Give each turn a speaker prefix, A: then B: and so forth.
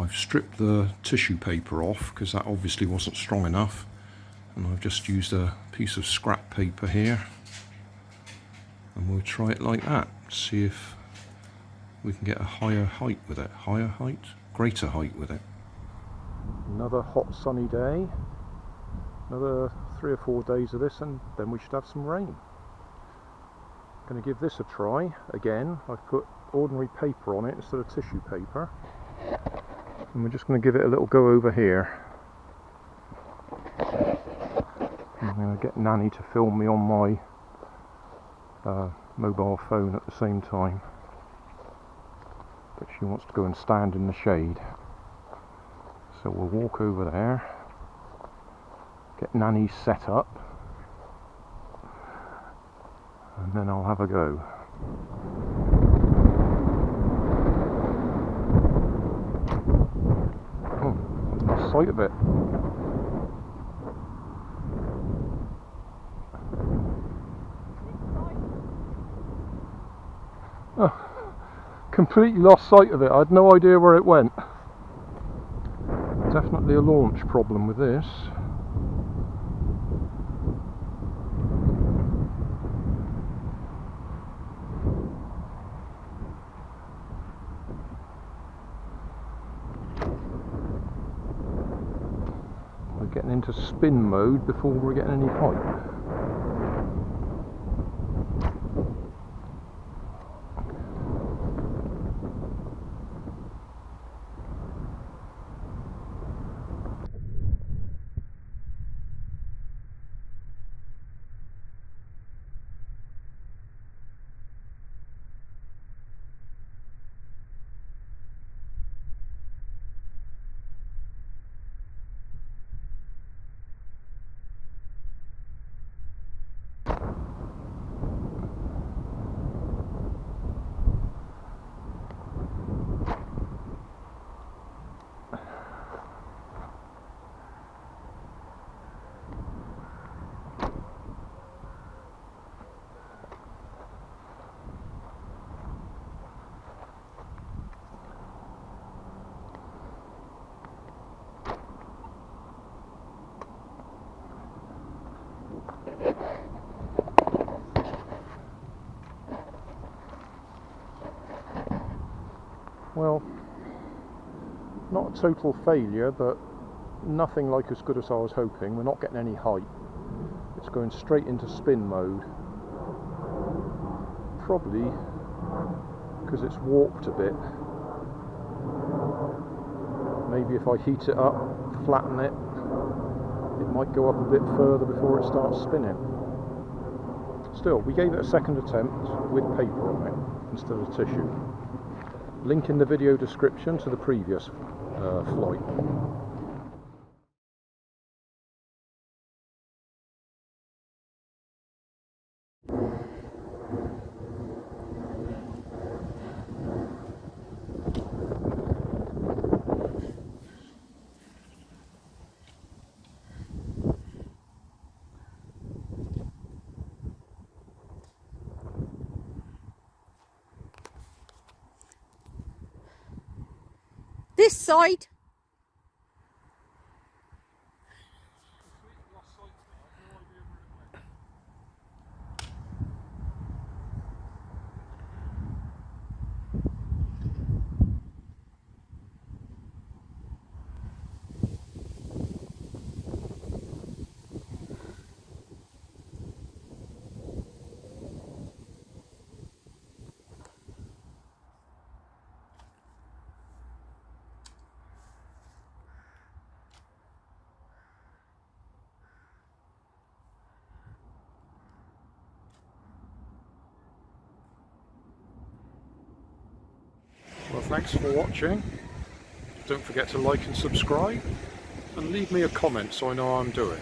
A: I've stripped the tissue paper off because that obviously wasn't strong enough, and I've just used a piece of scrap paper here, and we'll try it like that, see if we can get a higher height with it. Higher height? Greater height with it. Another hot sunny day, another 3 or 4 days of this, and then we should have some rain. Going to give this a try again. I've put ordinary paper on it instead of tissue paper, and we're just going to give it a little go over here. I'm going to get Nanny to film me on my mobile phone at the same time, but she wants to go and stand in the shade, so we'll walk over there, get Nanny set up, and then I'll have a go. Oh, I've lost sight of it. Oh, completely lost sight of it. I had no idea where it went. Definitely a launch problem with this. We're getting into spin mode before we're getting any height. Well, not a total failure, but nothing like as good as I was hoping. We're not getting any height. It's going straight into spin mode. Probably because it's warped a bit. Maybe if I heat it up, flatten it, it might go up a bit further before it starts spinning. Still, we gave it a second attempt with paper on it instead of tissue. Link in the video description to the previous flight.
B: This side.
A: Well, thanks for watching. Don't forget to like and subscribe, and leave me a comment so I know how I'm doing.